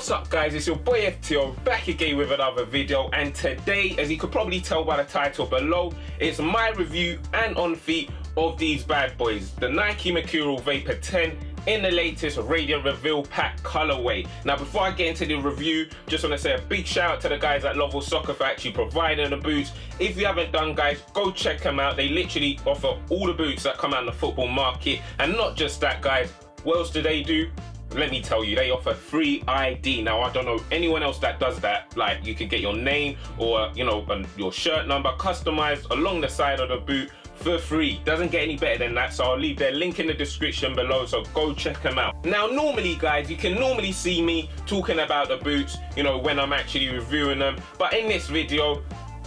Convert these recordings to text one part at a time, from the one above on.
What's up guys, it's your boy FTO back again with another video, and today, as you could probably tell by the title below, it's my review and on feet of these bad boys, the Nike Mercurial Vapor 10 in the latest Radiant Reveal Pack colorway. Now before I get into the review, just want to say a big shout out to the guys at Lovell Soccer for actually providing the boots. If you haven't done, guys, go check them out. They literally offer all the boots that come out in the football market, and not just that, guys. What else do they do? Let me tell you, they offer free ID. Now I don't know anyone else that does that. Like, you can get your name or your shirt number customized along the side of the boot for free. Doesn't get any better than that, so I'll leave their link in the description below, so go check them out. Now normally, guys, you can normally see me talking about the boots, when I'm actually reviewing them, but in this video,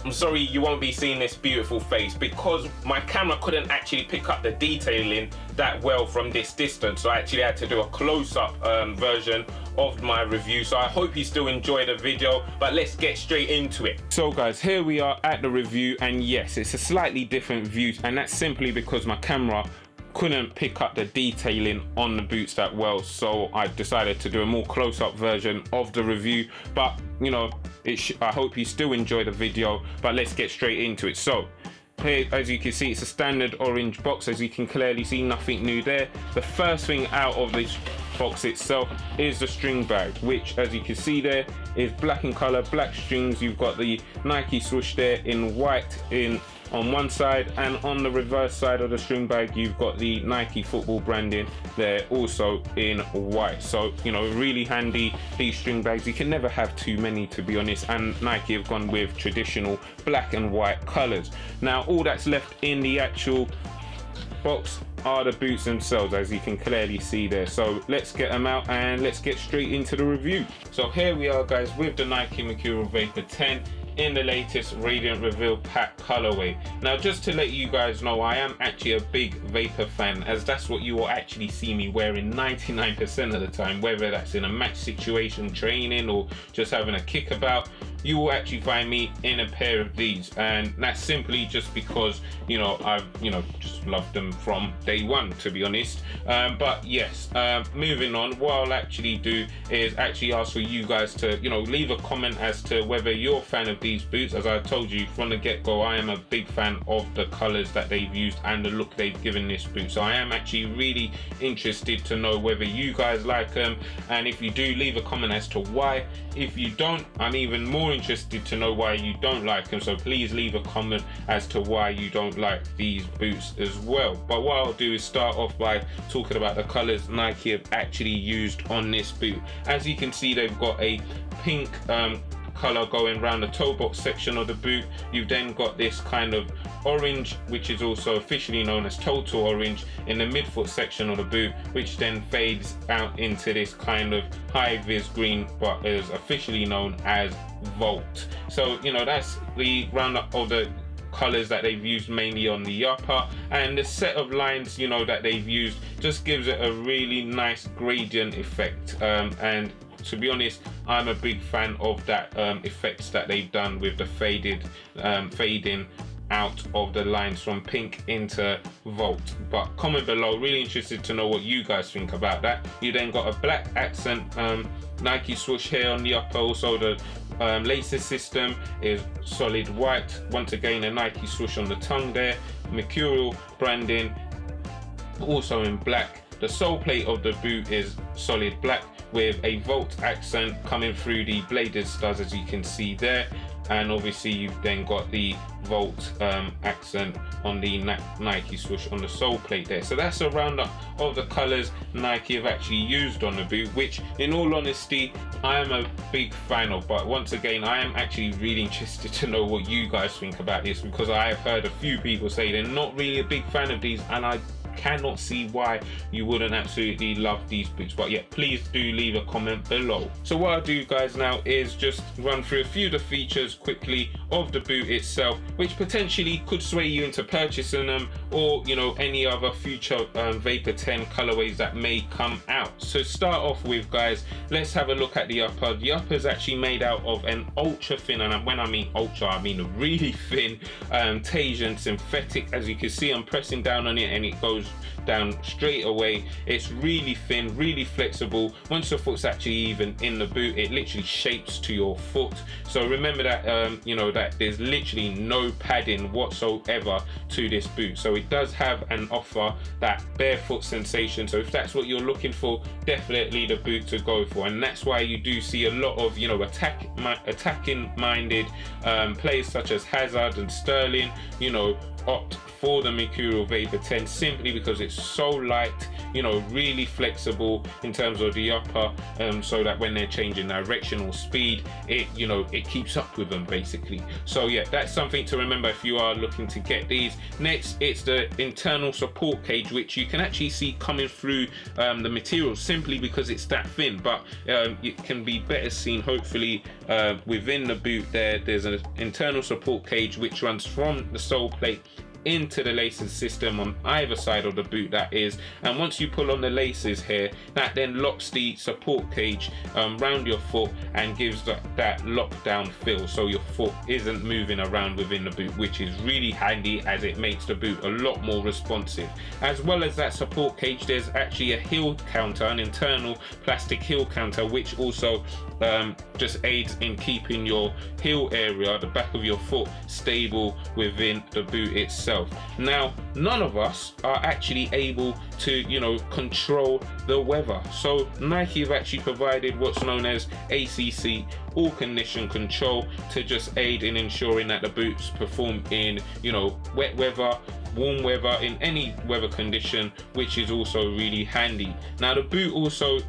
I'm sorry you won't be seeing this beautiful face because my camera couldn't actually pick up the detailing that well from this distance, so I actually had to do a close-up version of my review. So I hope you still enjoy the video, but let's get straight into it. So guys, here we are at the review, and yes, it's a slightly different view, and that's simply because my camera couldn't pick up the detailing on the boots that well, so I decided to do a more close-up version of the review. But I hope you still enjoy the video, but let's get straight into it. So here, as you can see, it's a standard orange box. As you can clearly see, nothing new there. The first thing out of this box itself is the string bag, which, as you can see there, is black in color, black strings. You've got the Nike swoosh there in white on one side, and on the reverse side of the string bag you've got the Nike football branding there also in white. So really handy, these string bags. You can never have too many, to be honest, and Nike have gone with traditional black and white colors. Now all that's left in the actual box are the boots themselves, as you can clearly see there. So let's get them out and let's get straight into the review. So here we are, guys, with the Nike Mercurial Vapor 10 in the latest Radiant Reveal Pack colorway. Now just to let you guys know, I am actually a big Vapor fan, as that's what you will actually see me wearing 99% of the time, whether that's in a match situation, training, or just having a kickabout. You will actually find me in a pair of these, and that's simply just because I've just loved them from day one, to be honest. But yes, moving on, what I'll actually do is actually ask for you guys to leave a comment as to whether you're a fan of these boots. As I told you from the get-go, I am a big fan of the colors that they've used and the look they've given this boot, so I am actually really interested to know whether you guys like them, and if you do, leave a comment as to why. If you don't, I'm even more interested to know why you don't like them, so please leave a comment as to why you don't like these boots as well. But what I'll do is start off by talking about the colors Nike have actually used on this boot. As you can see, they've got a pink color going around the toe box section of the boot. You've then got this kind of orange, which is also officially known as total orange, in the midfoot section of the boot, which then fades out into this kind of high vis green, but is officially known as Volt. So that's the roundup of the colors that they've used mainly on the upper, and the set of lines that they've used just gives it a really nice gradient effect, and to be honest, I'm a big fan of that effects that they've done with the fading out of the lines from pink into Volt. But comment below, really interested to know what you guys think about that. You then got a black accent Nike swoosh here on the upper. Also the laces system is solid white. Once again, a Nike swoosh on the tongue there. Mercurial branding also in black. The sole plate of the boot is solid black with a Volt accent coming through the bladed studs, as you can see there, and obviously you've then got the Volt accent on the Nike swoosh on the sole plate there. So that's a roundup of the colors Nike have actually used on the boot, which in all honesty I am a big fan of. But once again, I am actually really interested to know what you guys think about this, because I have heard a few people say they're not really a big fan of these, and I cannot see why you wouldn't absolutely love these boots. But yeah, please do leave a comment below. So what I'll do, guys, now is just run through a few of the features quickly of the boot itself, which potentially could sway you into purchasing them or you know, any other future Vapor 10 colorways that may come out. So start off with, guys, let's have a look at the upper. The upper is actually made out of an ultra thin, and when I mean ultra, I mean a really thin Tasian synthetic. As you can see, I'm pressing down on it and it goes down straight away. It's really thin, really flexible. Once the foot's actually even in the boot, it literally shapes to your foot. So remember that you know, that there's literally no padding whatsoever to this boot. So it does have and offer that barefoot sensation. So if that's what you're looking for, definitely the boot to go for. And that's why you do see a lot of, you know, attacking minded players such as Hazard and Sterling, you know, opt for the Mercurial Vapor 10 simply because it's so light, you know, really flexible in terms of the upper, so that when they're changing direction or speed, it, you know, it keeps up with them basically. So yeah, that's something to remember if you are looking to get these. Next, it's the internal support cage, which you can actually see coming through the material simply because it's that thin, but it can be better seen hopefully within the boot. There's an internal support cage which runs from the sole plate into the laces system on either side of the boot, that is. And once you pull on the laces here, that then locks the support cage round your foot and gives that lockdown feel, so your foot isn't moving around within the boot, which is really handy as it makes the boot a lot more responsive. As well as that support cage, there's actually a heel counter, an internal plastic heel counter, which also just aids in keeping your heel area, the back of your foot, stable within the boot itself. Now, none of us are actually able to, you know, control the weather. So Nike have actually provided what's known as ACC, all condition control, to just aid in ensuring that the boots perform in, you know, wet weather, warm weather, in any weather condition, which is also really handy. Now the boot also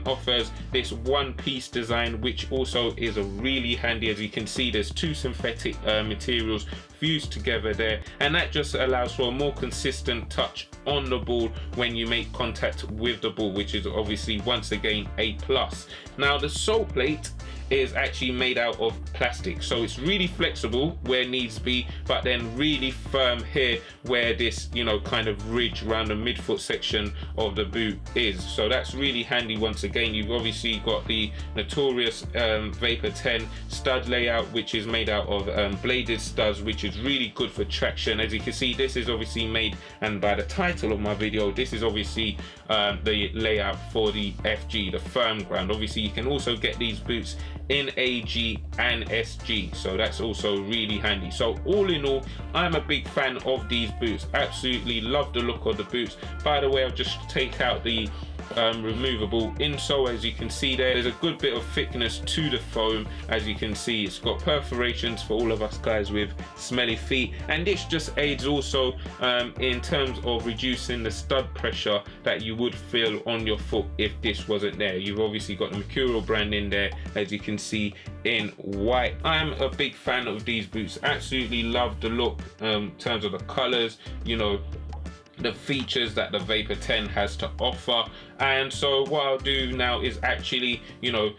offers this one-piece design, which also is a really handy. As you can see, there's two synthetic materials fused together there, and that just allows for a more consistent touch on the ball when you make contact with the ball, which is obviously once again a plus. Now the sole plate is actually made out of plastic, so it's really flexible where needs be, but then really firm here where this, you know, kind of ridge around the midfoot section of the boot is. So that's really handy. Once again, you've obviously got the notorious Vapor 10 stud layout, which is made out of bladed studs, which is really good for traction. As you can see, this is obviously made, and by the title of my video, this is obviously the layout for the FG, the firm ground. Obviously you can also get these boots in AG and SG, so that's also really handy. So all in all, I'm a big fan of these boots. Absolutely love the look of the boots. By the way, I'll just take out the removable insole. As you can see there's a good bit of thickness to the foam. As you can see, it's got perforations for all of us guys with smelly feet, and this just aids also in terms of reducing the stud pressure that you would feel on your foot if this wasn't there. You've obviously got the Mercurial brand in there, as you can see, in white. I'm a big fan of these boots. Absolutely love the look in terms of the colors, you know, the features that the Vapor 10 has to offer. And so what I'll do now is actually, you know,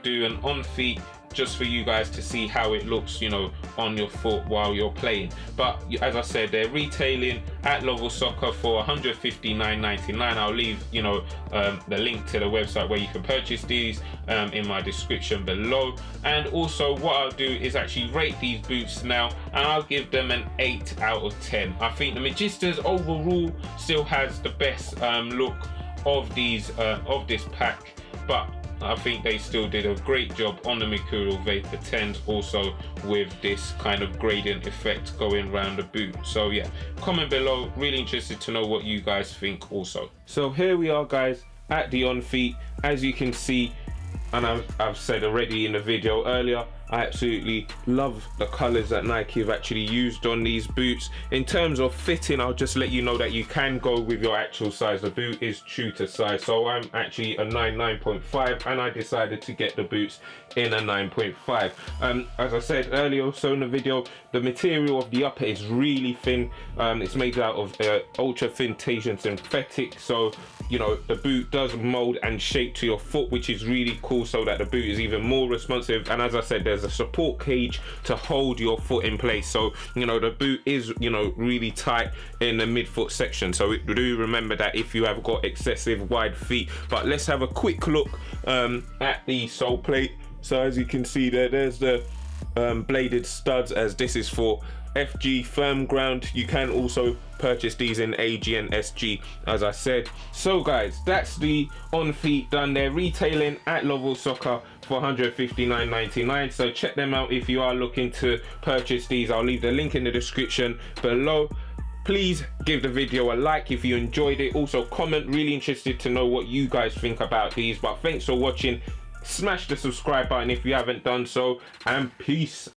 do an on feet just for you guys to see how it looks, you know, on your foot while you're playing. But as I said, they're retailing at Lovell Soccer for $159.99. I'll leave, you know, the link to the website where you can purchase these in my description below. And also what I'll do is actually rate these boots now, and I'll give them an 8 out of 10. I think the Magistas overall still has the best look of these of this pack, but I think they still did a great job on the Mercurial Vapor 10s, also with this kind of gradient effect going around the boot. So yeah, comment below, really interested to know what you guys think also. So here we are guys at the on feet. As you can see, and I've said already in the video earlier, I absolutely love the colors that Nike have actually used on these boots. In terms of fitting, I'll just let you know that you can go with your actual size. The boot is true to size, so I'm actually a 9.5, and I decided to get the boots in a 9.5. As I said earlier also in the video, the material of the upper is really thin. It's made out of ultra thin Tasian synthetic, so you know the boot does mold and shape to your foot, which is really cool, so that the boot is even more responsive. And as I said, there's as a support cage to hold your foot in place. So you know, the boot is, you know, really tight in the midfoot section, so do remember that if you have got excessive wide feet. But let's have a quick look at the sole plate. So as you can see there's the bladed studs, as this is for FG firm ground. You can also purchase these in AG and SG, as I said. So guys, that's the On Feet done. They're retailing at Lovell Soccer for $159.99, so check them out if you are looking to purchase these. I'll leave the link in the description below. Please give the video a like if you enjoyed it. Also comment, really interested to know what you guys think about these. But thanks for watching. Smash the subscribe button if you haven't done so, and peace